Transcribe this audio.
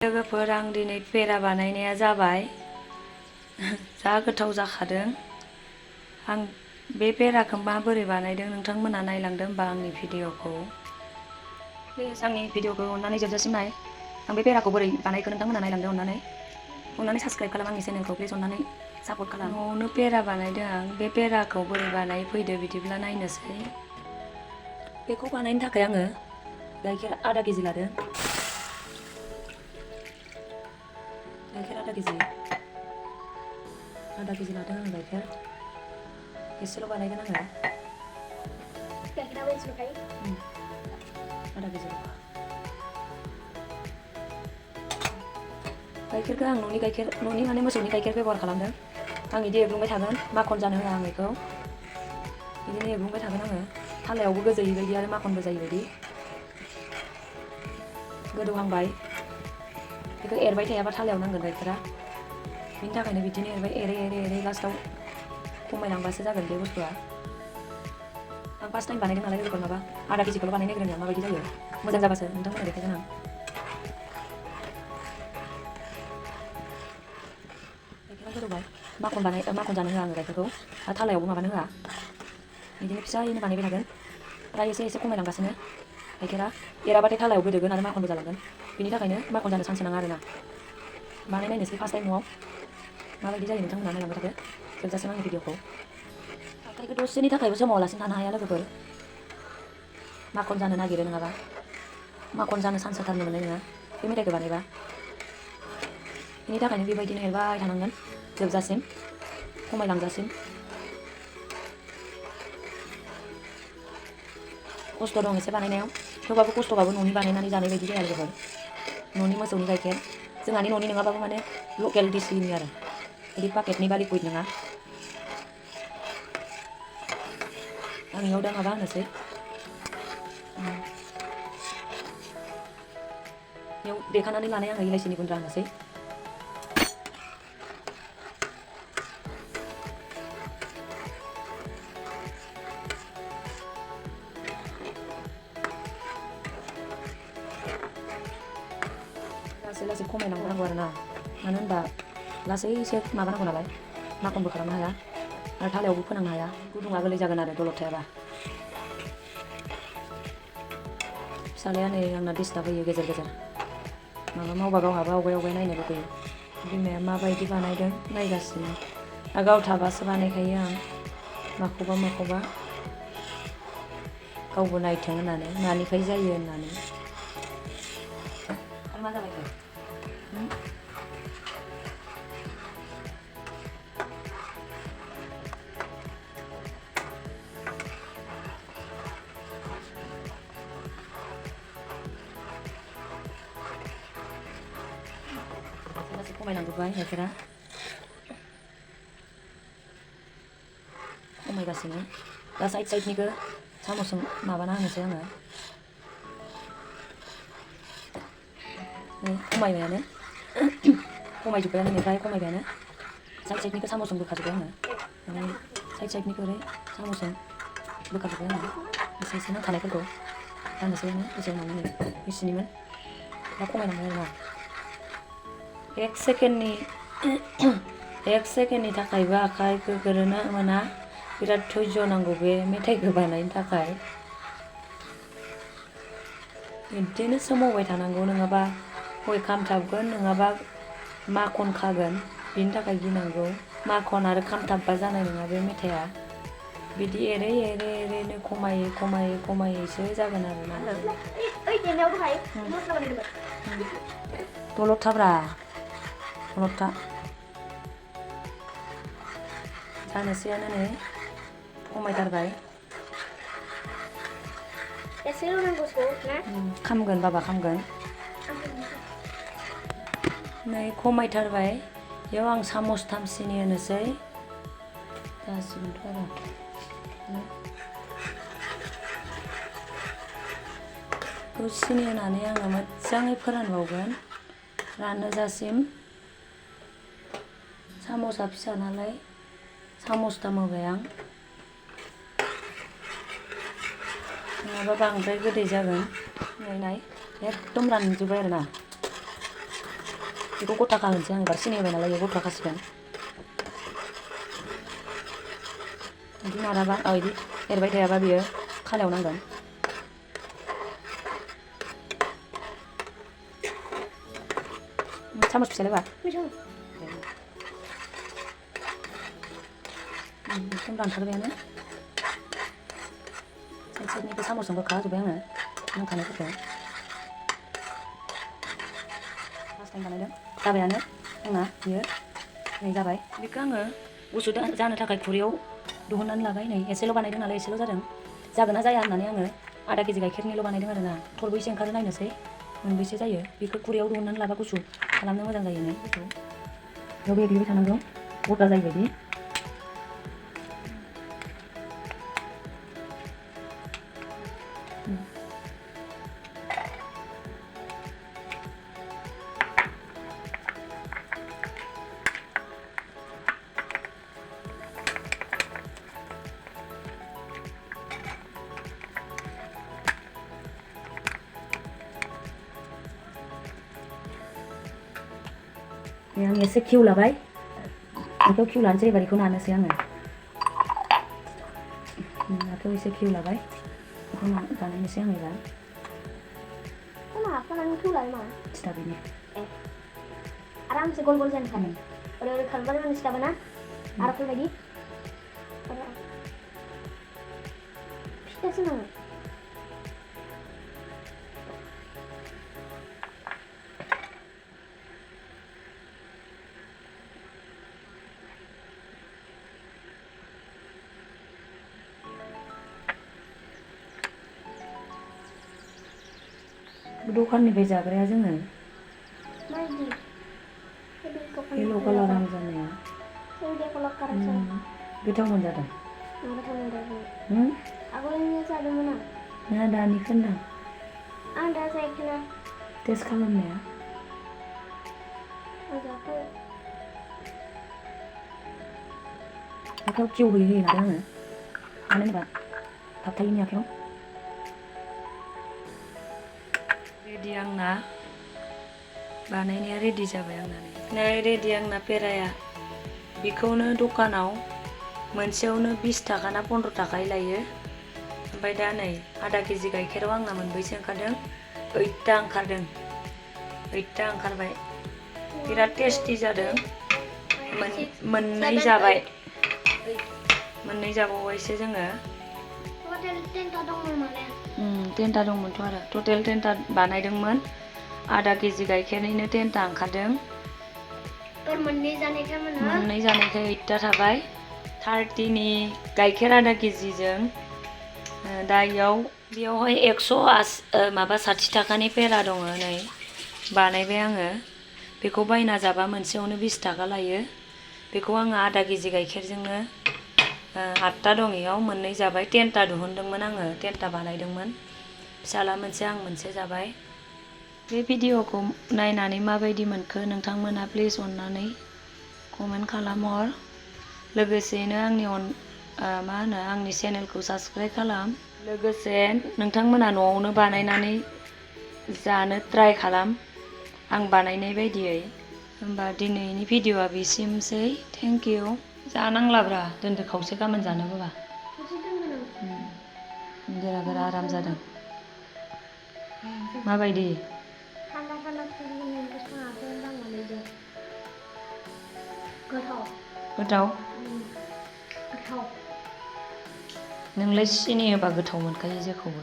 लोगोफोर आं दिनै पेरा बानायनाया जाबाय जा गोथाव जाखादों। आं बे पेराखौ माबोरै बानायदों नोंथांमोना नायलांदों होनबा आंनि भिडिअखौ। प्लिज आंनि भिडिअखौ अननानै जोबजासिम नाय। आं बे पेराखौ बोरै बानायखो नोंथांमोना नायलांदों। अननानै साबस्क्राइब खालाम आंनि चेनेलखौ प्लिज अननानै सापर्ट खालाम। न'आवनो पेरा बानायदों आं। बे पेराखौ बोरै बानाय फैदो बिदिब्ला नायनोसै। बेखौ बानायनो थाखाय आङो गाइखेर आधा केजि लादों। गाइखेर आधा केजि लादों आं गाइखेर। एसेल' बानायगोन आङो। गाइखेराबो एसेल'खाय। आधा केजि। गाइखेरखौ आं न'नि माने मोसौनि गाइखेर बेबहार खालामदों। आं बिदि एरग्लुंबाय थागोन, माखन जानो होआ आं बेखौ। बिदिनो एरग्लुंबाय थागोन आङो। थालायावबो गोजोयै बायदि आरो माखनबो जायै बायदि। गोदौहांबाय। बेखौ एरबाय थायाबा थालायाव नांगोन गाइखेरा। बिनि थाखायनो बिदिनो एरै लास्टाव खमायलांबासो जागोन बे बुस्थुआ। आं फार्स्ट टाइम बानायदों नालाय लोगोफोर, माबा आधा केजिखौल' बानायनायग्रोनाया माबायदि जायो। मोजां जाबासो नोंथांमोना देखायगोन आं। गाइखेरा गोदौबाय। माखन जानो होआ आङो गाइखेरखौ। आरो थालायावबो माबानो होआ। बिदिनो फिसायैनो बानायबाय थागोन। दा एसे खमायलांगासिनो गाइखेरा। एराबाथाय थालायाव गोदोगोन आरो माखनबो जालांगोन। बिनि थाखायनो माखन जानो चान्स नाङा आरोना। बानायनायनोसै फार्स्ट टाइम न'आव माबायदि जायो नोंथांमोना नायलांबाय थादो जोबजासिम आंनि भिडिअखौ। आखाइखौ दसेनि थाखायबो सोमावालासिनो थानो हाया लोगोफोर। माखन जानो नागिरो नङाबा। माखन जानो चान्स होथारनो मोननाय नङा बे मेथाइखौ बानायबा। बेनि थाखायनो बेबायदिनो एरबाय थानांगोन जोबजासिम, खमायलांजासिम। खस्थ' दं एसे बानायनायाव, थेवबाबो खस्थ'बाबो न'नि बानायनानै जानाय बायदि जाया लोगोफोर। न'नि मोसौनि गाइखेर, जोंहानि न'नि नङाबाबो माने लकेल दिसिनि आरो। बिदि पाकेटनि बा लिकुइड नङा। आं इयाव दा माबा होनोसै। बेयाव देखानानै लानाय आङो इलाइसिनि गुन्द्रा होनोसै। लासै खमायलांनांगौ आरोना। मानो होनबा लासैसो माबानांगौ नालाय, माखनबो खालामनो हाया आरो थालायावबो फोनांनो हाया। गुदुङा गोरलै जागोन आरो दलद थायाबा। फिसालाया नै आंना डिस्टार्ब होयो गेजेर गेजेर। माबा मावबा गावहाबो आवगाय नायनो लुगैयो। बिमाया माबायदि बानायदों नायगासिनो। गाव थाबासो बानायखायो आं माखौबा गावबो नायथों होननानै, मानिफ्राय जायो होननानै। आरो मा जाबाय? लासै खमायलांजोब्बाय गाइखेरा। खमायगासिनो। दा साइडनिखौ सामसजों माबाना होनोसै आङो। खमायबायानो। खमायजोब्बायानो फ्राय खमायबायानो। साइडनिखौ सामसजों बोखाजोब्बाय आङो। माने साइडनिखौ ओरै सामसजों बोखाजोब्बाय आङो। एसे नांखानायफोरखौ जानोसै आङो। दसे उनावनो नै मेसिननिमोन। दा खमायलांबाय आरोना। एक सेकेन्डनि थाखायबो आखाइ गोग्रोनो मोना। बिराद धैज्य नांगौ बे मेथाइखौ बानायनो थाखाय। बिदिनो सोमावबाय थानांगौ, नङाबा हय खामथाबगोन नङाबा माखन खागोन। बिनि थाखाय गिनांगौ। माखन आरो खामथाबबा जानाय नङा बे मेथाइआ। बिदि एरैनो खमायैसो जागोन आरोना। दलद थाब्रा, दलद था। जानोसैयानो नै खमायथारबाय। एसेल' नांगौ ना? खामगोन बाबा खामगोन। नै खमायथारबाय। बेयाव आं सामसथाम सिनि होनोसै। जासिगोनथ' आरो। सिनि होनानै आङो मोजाङै फोरानबावगोन रानहोजासिम। सामसआ फिसा नालाय सामसथाम होबाय आं। नङाबा बांद्राय गोदै जागोन। नाय एकदम रानजोब्बाय आरोना। बेखौ गथा खाहोनोसै आं एबार सिनि होबाय नालाय बेयो गथा खासिगोन बिदि नाराबा बिदि एरबाय थायाबा बियो खालायाव नांगोन सामस फिसालायबा एकदम रानथारबायानो साइड साइडनिखौ सामसजोंबो खाजोब्बाय आङो नांखानायफोरखौ फार्स्ट टाइम बानायदों जाबायानो आंना बियो नै जाबाय बेखौ आङो गुसु जानो थाखाय खुरैयाव दिहुननानै लाबाय नै एसेल' बानायदों नालाय एसेल' जागोन ना जाया होननानै आङो आधा केजि गाइखेरनिल' बानायदों आरोना थरबैसे ओंखारो नायनोसै मोनबेसे जायो बेखौ खुरैयाव दिहुननानै लाबा गुसु खालामनो मोजां जायो नै बेखौ बेयाव एग्लिबाय थानांगौ गथा जायो बायदि आं एसे किउ लाबाय बेखौ किउ लानोसै एबार बेखौ नानोसै आङो नाखौ एसे किउ लाबाय बेखौ बानायनोसै आं एबार सिथा बेनि आराम से गोल गोल जानो थाखाय ओरै खालामबानो माने सिथाबा ना आर'फोर बायदि फिथासो नाङो दखाननिफ्राय जाग्राया जोङो माबायदि येल' कालार आं जानाया गोथाव मोनजादों आगोलनिया जादोंमोन आं ना दानिखौ होनदां आं दा जायाखैना टेस्ट खालामनाया आं जायाखै आखायाव किउ होयै होयै नादों आङो मानो होनबा थाबथायैनि आखायाव रेडि आंना बानायनाया रेडि जाबाय आंना नै रेडि आंना पेराया बेखौनो दखानाव मोनसेयावनो 20 थाखा ना 15 थाखायै लायो ओमफ्राय दा नै आधा केजि गाइखेराव आंना मोनबैसे ओंखारदों 8टा ओंखारदों 8टा ओंखारबाय बिराद टेस्टि जादों मोननै जाबाय मोननै जाबावबायसो जोङो टेनटा दंमोनथ' आरो टटेल 10टा बानायदोंमोन आधा केजि गाइखेरनिनो 10टा ओंखारदों मोननै जानायखाय 8टा थाबाय 30नि गाइखेर आधा केजिजों दा बेयावहाय 60 थाखानि पेरा दङ नै बानायबाय आङो बेखौ बायना जाबा मोनसेयावनो 20 थाखा लायो बेखौ आङो आधा केजि गाइखेरजोंनो 8टा दं इयाव मोननै जाबाय 10टा दिहुनदोंमोन आङो 10टा बानायदोंमोन फिसाला मोनसे आं मोनसे जाबाय बे भिडिअखौ नायनानै माबायदि मोनखो नोंथांमोना प्लिज अननानै कमेन्ट खालामहर लोगोसेनो आंनि चेनेलखौ साबस्क्राइब खालाम लोगोसे नोंथांमोना न'आवनो बानायनानै जानो ट्राइ खालाम आं बानायनाय बायदियै होमबा दिनैनि भिडिअआ बेसिमसै थेंक इउ जानांलाब्रा दोनदो खावसे गाबोन जानोबोबा गोरा गोरा आराम जादों माबायदि गोथाव नोंलाय सिनि होबा गोथाव मोनखायो जेखौबो